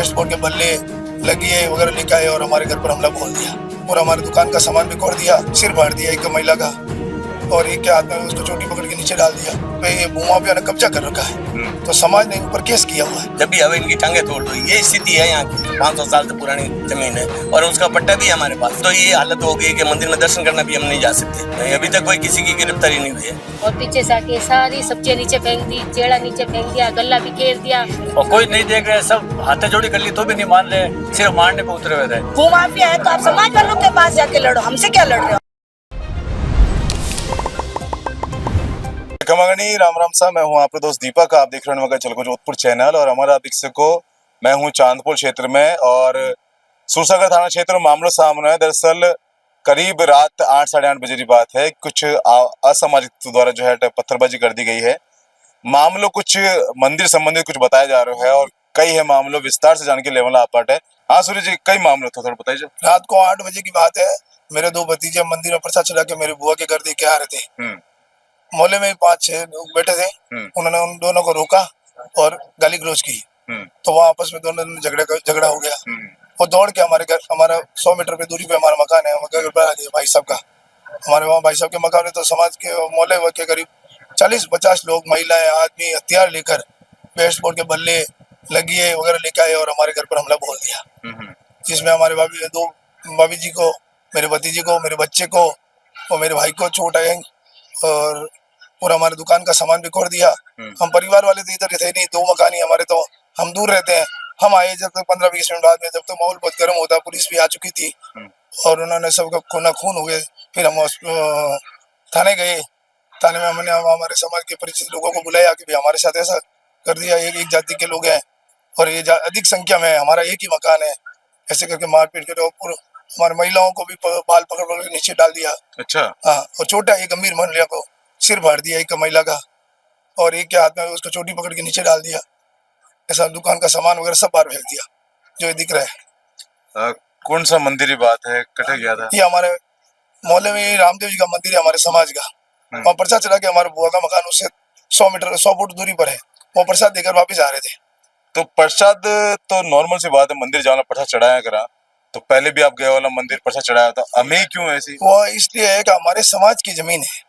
Best board के बल्ले लगिए वगैरह लेके आए और हमारे घर पर हमला बोल दिया और हमारे दुकान का सामान भी तोड़ दिया, सिर फाड़ दिया एक महिला का और एक के हाथ में उसको चोटी पकड़ के नीचे डाल दिया। तो ये भूमाफिया ने कब्जा कर रखा है, तो समाज ने इन पर केस किया हुआ है। जब भी हवे इनकी टांगे तोड़ दो, ये स्थिति है यहाँ की। 500 साल से पुरानी जमीन है और उसका पट्टा भी हमारे पास। तो ये हालत हो गई कि मंदिर में दर्शन करना भी हम नहीं जा सकते। अभी तक कोई किसी की गिरफ्तारी नहीं हुई है। और पीछे से आके सारी सब्जियां नीचे फेंक दी, चेड़ा नीचे फेंक दिया, गल्ला भी घेर दिया और कोई नहीं देख रहे, सब हाथे जोड़ी कर ली तो भी नहीं मान रहे, सिर्फ मारने पे उतरे हुए थे। भूमाफिया है तो आप समाज वालों के पास जाके लड़ो, हमसे क्या लड़ रहे हो। खमागणी राम राम सा, मैं हूं आपका दोस्त दीपक। आप देख रहे हैं चलको जोधपुर चैनल और हमारा दीक्षको मैं हूं चांदपुर क्षेत्र में और सूरसागर थाना क्षेत्र में मामला सामने है। दरअसल करीब रात 8 साढ़े 8 बजे की बात है। कुछ असामाजिक तत्व द्वारा जो है पत्थरबाजी कर दी गई है। मामलों कुछ मंदिर संबंधित कुछ बताया जा रहा है और कई है मामलों विस्तार से जानने के लेवल आप है। हाँ सूर्य जी, कई मामले थे, थोड़ा बताइए। रात को 8 बजे की बात है। मेरे 2 भतीजे मंदिर में प्रसाद चढ़ा के मेरे बुआ के घर दे के आ रहे थे। मोहल्ले में 5-6 लोग बैठे थे। उन्होंने उन दोनों को रोका और गाली गलौज की। तो वहाँ आपस में दोनों झगड़ा हो गया। वो दौड़ के हमारे घर, हमारा 100 मीटर पे दूरी पे हमारा मकान है, घर पर आ गए भाई साहब का। हमारे वहाँ भाई साहब के मकान में तो समाज के मोहल्ले के करीब 40-50 लोग, महिलाएं, आदमी हथियार लेकर बेस्ट बोर्ड के बल्ले लगिए वगैरह लेके आए और हमारे घर पर हमला बोल दिया। जिसमें हमारे दो भाभी जी को, मेरे भतीजे को, मेरे बच्चे को और मेरे भाई को चोट आई और पूरा हमारे दुकान का सामान भी तोड़ दिया। हम परिवार वाले तो इधर थे नहीं, 2 मकान ही हमारे, तो हम दूर रहते हैं। हम आए जब तक 15-20 मिनट बाद में, जब तक माहौल बहुत गर्म होता, पुलिस भी आ चुकी थी और उन्होंने सबका खून खून हो गए। फिर हम थाने गए। थाने में हमने हमारे समाज के परिचित लोगों को बुलाया कि भाई हमारे साथ ऐसा कर दिया, एक जाति के लोग हैं और ये अधिक संख्या में हमारा एक ही मकान है, ऐसे करके मारपीट कर हमारी महिलाओं को भी बाल पकड़ पकड़ नीचे डाल दिया। अच्छा। हाँ, और छोटा एक गंभीर महिला को सिर फाड़ दिया एक महिला का और एक के हाथ में उसको चोटी पकड़ के नीचे डाल दिया। ऐसा दुकान का सामान वगैरह सब बाहर फेंक दिया जो दिख रहा है। कौन सा मंदिर की बात है, कटे गया था? ये हमारे मोहल्ले में रामदेव जी का मंदिर है, हमारे समाज का। वहाँ प्रसाद चढ़ा के हमारे बुआ का मकान उससे 100 फुट दूरी पर है। वो प्रसाद देकर वापिस आ रहे थे। तो प्रसाद तो नॉर्मल सी बात है, मंदिर जाना प्रसाद चढ़ाया करा, तो पहले भी आप गए वाला मंदिर प्रसाद चढ़ाया था, हमें क्यों ऐसी? वो इसलिए है कि हमारे समाज की जमीन है।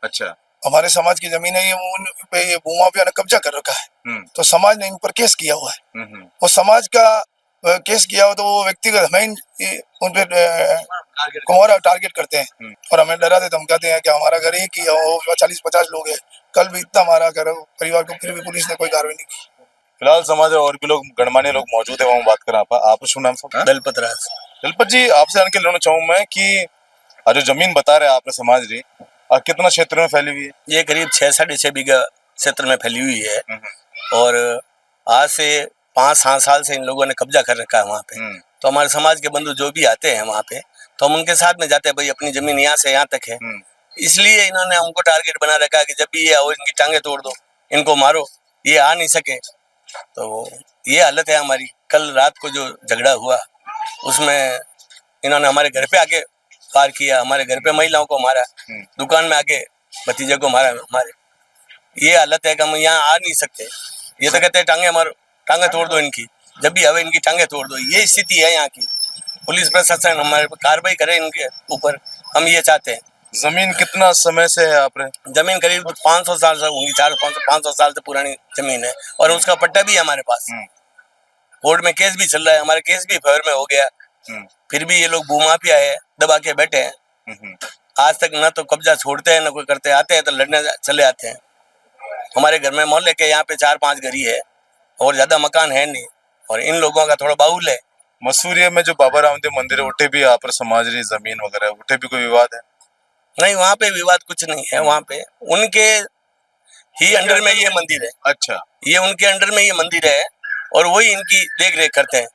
अच्छा। हमारे समाज की जमीन है, ये उन पे ये भूमाफिया ने कब्जा कर रखा है। तो समाज ने इन पर केस किया हुआ है। वो समाज का केस किया हो तो वो व्यक्तिगत हमें उन पे हमारा टारगेट करते हैं और हमें डराते धमकाते हैं कि हमारा घर एक ही है, 40-50 लोग हैं। कल भी इतना हमारा घर परिवार को, फिर भी पुलिस ने कोई कार्रवाई नहीं की। फिलहाल समाज में और भी लोग गणमान्य लोग मौजूद है, वहाँ बात करें। आप शुभ नाम सब? दलपत राज। दलपत जी, आपसे जान के लेना चाहूँ मैं कि जो जमीन बता रहे आपने समाज जी, कितना क्षेत्र में फैली हुई है? ये करीब 6-6.5 बीघा क्षेत्र में फैली हुई है और आज से 5-7 साल से इन लोगों ने कब्जा कर रखा है वहाँ पे। तो हमारे समाज के बंधु जो भी आते हैं वहाँ पे, तो हम उनके साथ में जाते हैं, भाई अपनी जमीन यहाँ से यहाँ तक है। इसलिए इन्होंने हमको टारगेट बना रखा है कि जब भी ये आओ इनकी टांगे तोड़ दो, इनको मारो, ये आ नहीं सके। तो ये हालत है हमारी। कल रात को जो झगड़ा हुआ उसमें इन्होंने हमारे घर पे आके वार किया, हमारे घर पे महिलाओं को मारा, दुकान में आके भतीजे को मारा हमारे। ये हालत है कि हम यहाँ आ नहीं सकते। ये तो कहते हैं टांगे तोड़ दो इनकी, जब भी हवे इनकी टांगे तोड़ दो। ये स्थिति है यहाँ की। पुलिस प्रशासन हमारे कार्रवाई करे इनके ऊपर, हम ये चाहते हैं। जमीन कितना समय से है आपने? जमीन करीब 500 साल से होंगी, 400-500 साल से पुरानी जमीन है और उसका पट्टा भी है हमारे पास। कोर्ट में केस भी चल रहा है, हमारे केस भी फेवर में हो गया। फिर भी ये लोग भूमाफिया है, दबा के बैठे हैं। आज तक ना तो कब्जा छोड़ते हैं ना कोई करते, आते हैं तो लड़ने चले आते हैं। हमारे घर में मोहल्ले के यहाँ पे 4-5 घर ही है और ज्यादा मकान है नहीं और इन लोगों का थोड़ा बाहुल है। मसूरिया में जो बाबा रामदेव मंदिर है, उठे भी आप पर समाज जमीन वगैरह, उठे भी कोई विवाद है? नहीं, वहाँ पे विवाद कुछ नहीं है। वहाँ पे उनके ही अंडर में ये मंदिर है। अच्छा। ये उनके अंडर में ये मंदिर है और वही इनकी देख रेख करते हैं।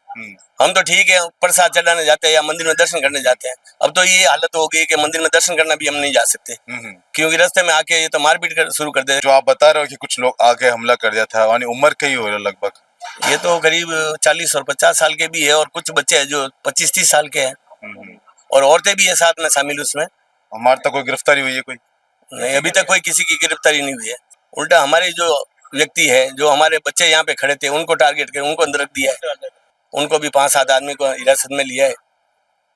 हम तो ठीक है, प्रसाद चढ़ाने जाते हैं या मंदिर में दर्शन करने जाते हैं। अब तो ये हालत हो गई कि मंदिर में दर्शन करना भी हम नहीं जा सकते क्योंकि रास्ते में आके ये तो मारपीट शुरू कर दे। जो आप बता रहे हो कि कुछ लोग आके हमला कर दिया था, यानी उम्र कई हो रहा लगभग? ये तो करीब 40 और 50 साल के भी है और कुछ बच्चे हैं जो 25-30 साल के हैं और औरतें भी है साथ में शामिल उसमें। हमारे तक कोई गिरफ्तारी हुई है? कोई नहीं, अभी तक कोई किसी की गिरफ्तारी नहीं हुई है। उल्टा हमारे जो व्यक्ति है, जो हमारे बच्चे यहाँ पे खड़े थे, उनको टारगेट कर उनको अंदर रख दिया है। उनको भी 5-7 आदमी को हिरासत में लिया है।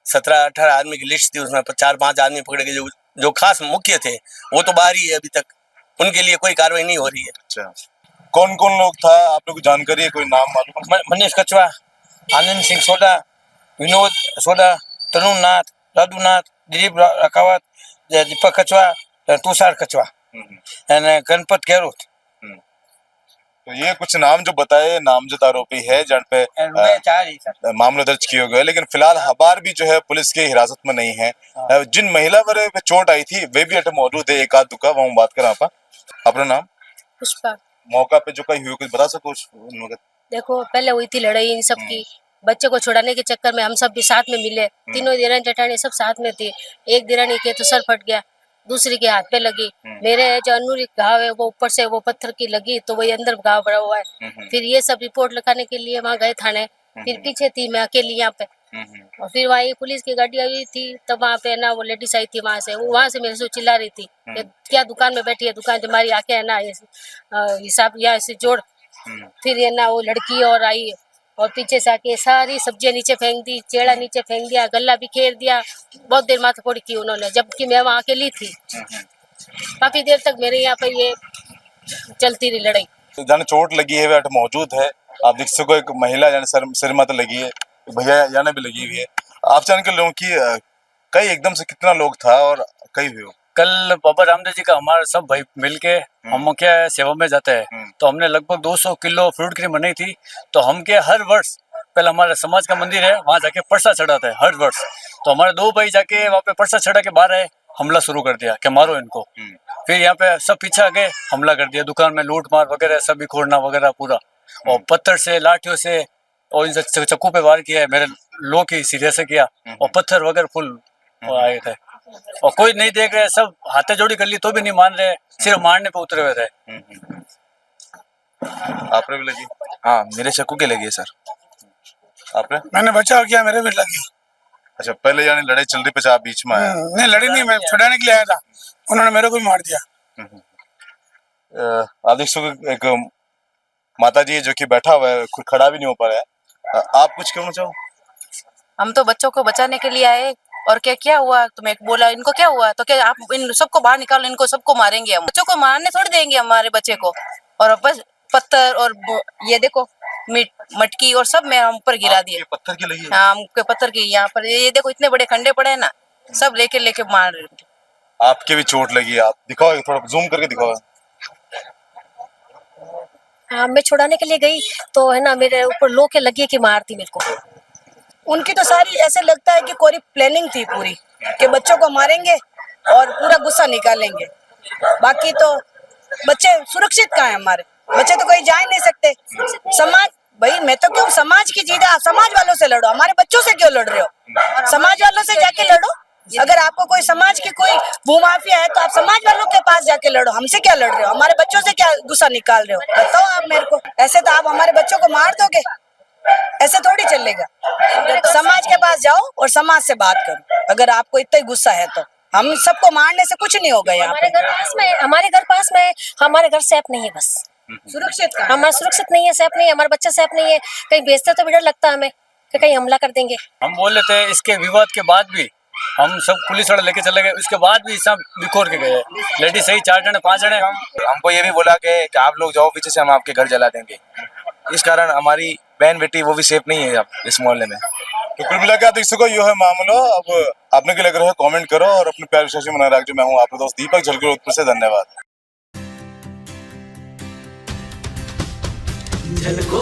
17-18 आदमी की लिस्ट थी, उसमें 4-5 आदमी पकड़े गए जो खास मुख्य थे, वो तो बाहर ही है अभी तक, उनके लिए कोई कार्रवाई नहीं हो रही है। अच्छा, कौन कौन लोग था, आप लोग को जानकारी है, कोई नाम मालूम? मनीष कछवा, आनंद सिंह सोडा, विनोद सोडा, तरुण नाथ, राधु नाथ, दिलीप राकावत, दीपक कछवा, तुषार कछवा और गणपत गहलोत। तो ये कुछ नाम जो बताए नामजद आरोपी है जिन पे मामला दर्ज किए गए, लेकिन फिलहाल हबार भी जो है पुलिस की हिरासत में नहीं है। जिन महिला पर चोट आई थी वे भी अटे मौजूद है, एक आध दुका वहाँ बात करें। आप अपना नाम? पुष्पा। मौका पे जो कहीं हुई कुछ बता सको? देखो पहले हुई थी लड़ाई इन सब की, बच्चे को छुड़ाने के चक्कर में हम सब भी साथ में मिले, तीनों देरानी जेठानी सब साथ में थे। एक देरानी के तो सर फट गया, दूसरी के हाथ पे लगी, मेरे जो अनुरी घाव है वो ऊपर से वो पत्थर की लगी तो वही अंदर घाव बड़ा हुआ है। फिर ये सब रिपोर्ट लिखाने के लिए वहाँ गए थाने, फिर पीछे थी मैं अकेली यहाँ पे, और फिर वहाँ पुलिस की गाड़ी आई थी, तब वहाँ पे ना वो लेडीज आई थी वहाँ से, वो वहाँ से मेरे से चिल्ला रही थी कि क्या दुकान में बैठी है, दुकान तुम्हारी आके है ना हिसाब यहाँ से जोड़। फिर ये ना वो लड़की और आई और पीछे से आके सारी सब्जियां नीचे फेंक दी, चेड़ा नीचे फेंक दिया, गला बिखेर दिया, बहुत देर माथाफोड़ी की उन्होंने, जबकि मैं वहाँ अकेली थी। काफी देर तक मेरे यहाँ पे ये चलती रही लड़ाई। जाने चोट लगी है वे अट मौजूद है, आप देख सको एक महिला जाने सिर में तो लगी है, भैया जाने भी लगी हुई है। आप जान के लोगों की कई एकदम से कितना लोग था और कई हुए? कल बाबा रामदेव जी का हमारा सब भाई मिलके हम क्या है सेवा में जाते हैं, तो हमने लगभग 200 किलो फ्रूट क्रीम बनाई थी। तो हम क्या हर वर्ष पहले हमारे समाज का मंदिर है वहाँ जाके परसा चढ़ाते हैं हर वर्ष। तो हमारे 2 भाई जाके वहाँ पे परसा चढ़ा के बाहर आए, हमला शुरू कर दिया कि मारो इनको। फिर यहाँ पे सब पीछे आ गए, हमला कर दिया, दुकान में लूट मार वगैरह सब बिखोड़ना वगैरह पूरा, और पत्थर से लाठियों से और इनसे चक्कू पे वार किया है, मेरे लो की सिरे से किया, और पत्थर वगैरह फुल आए थे, और कोई नहीं देख रहे, सब हाथे जोड़ी कर ली तो भी नहीं मान रहे, सिर्फ मारने पे उतरे हुए थे। आपने भी लगी? हाँ, मेरे चक्कू के लगी है सर। आपने? मैंने बचाव किया, मेरे भी लगी। अच्छा, पहले यानी लड़ाई चल रही पे आप बीच में आया? नहीं लड़ी नहीं, मैं छुड़ाने के लिए आया था, उन्होंने मेरे को भी मार दिया। आप देख सको एक माता जी जो कि बैठा हुआ है, खुद खड़ा भी नहीं हो पा रहा है, आप कुछ कहना चाहो? हम तो बच्चों को बचाने के लिए आए, और क्या हुआ तुम्हें बोला, इनको क्या हुआ, तो क्या आप इन सबको बाहर निकालो, इनको सबको मारेंगे हम, बच्चों को मारने थोड़ी देंगे हमारे बच्चे को। और बस पत्थर और ये देखो मटकी और सब मैं हम ऊपर गिरा दिए। पत्थर की लगी? हाँ, हमके पत्थर की, यहाँ पर ये देखो इतने बड़े खंडे पड़े हैं ना, सब लेके मार रहे। आपके भी चोट लगी, आप दिखाओ थोड़ा जूम करके दिखाओ। हाँ, मैं छुड़ाने के लिए गई तो है ना मेरे ऊपर लो के लगी कि मारती मेरे को। उनकी तो सारी ऐसे लगता है कि कोई प्लानिंग थी पूरी, कि बच्चों को मारेंगे और पूरा गुस्सा निकालेंगे। बाकी तो बच्चे सुरक्षित कहाँ है, हमारे बच्चे तो कहीं जा ही नहीं सकते। समाज भाई, मैं तो क्यों, समाज की चीज है, समाज वालों से लड़ो, हमारे बच्चों से क्यों लड़ रहे हो? समाज वालों से जाके लड़ो। अगर आपको कोई समाज की कोई भूमाफिया है तो आप समाज वालों के पास जाके लड़ो, हमसे क्या लड़ रहे हो? हमारे बच्चों से क्या गुस्सा निकाल रहे हो? बताओ आप मेरे को। ऐसे तो आप हमारे बच्चों को मार दोगे, ऐसे थोड़ी चलेगा। समाज के पास जाओ और समाज से बात करो, अगर आपको इतना ही गुस्सा है तो। हम सबको मारने से कुछ नहीं होगा। यहाँ हमारे घर पास में, हमारे घर पास में, हमारे घर सेफ नहीं है, बस सुरक्षित हमारा सुरक्षित नहीं है, सेफ नहीं है, हमारा बच्चा सेफ नहीं है। कहीं भेजते तो भी डर लगता है हमें कि कहीं हमला कर देंगे। हम बोले थे इसके विवाद के बाद भी हम सब पुलिस वाले लेके चले गए, उसके बाद भी सब बिखोर के गए, लेडीज सही 4 जने 5 जने। हमको ये भी बोला कि आप लोग जाओ पीछे से, हम आपके घर जला देंगे। इस कारण हमारी बहन बेटी वो भी सेफ नहीं है अब इस मोहल्ले में। तो कुल मिला के आप देख सको यो है मामला। अब आपने क्या लग रहा है कमेंट करो और अपने प्यार विशेष बना रख। जो मैं हूँ आपका दोस्त दीपक झलकर से, धन्यवाद। झलको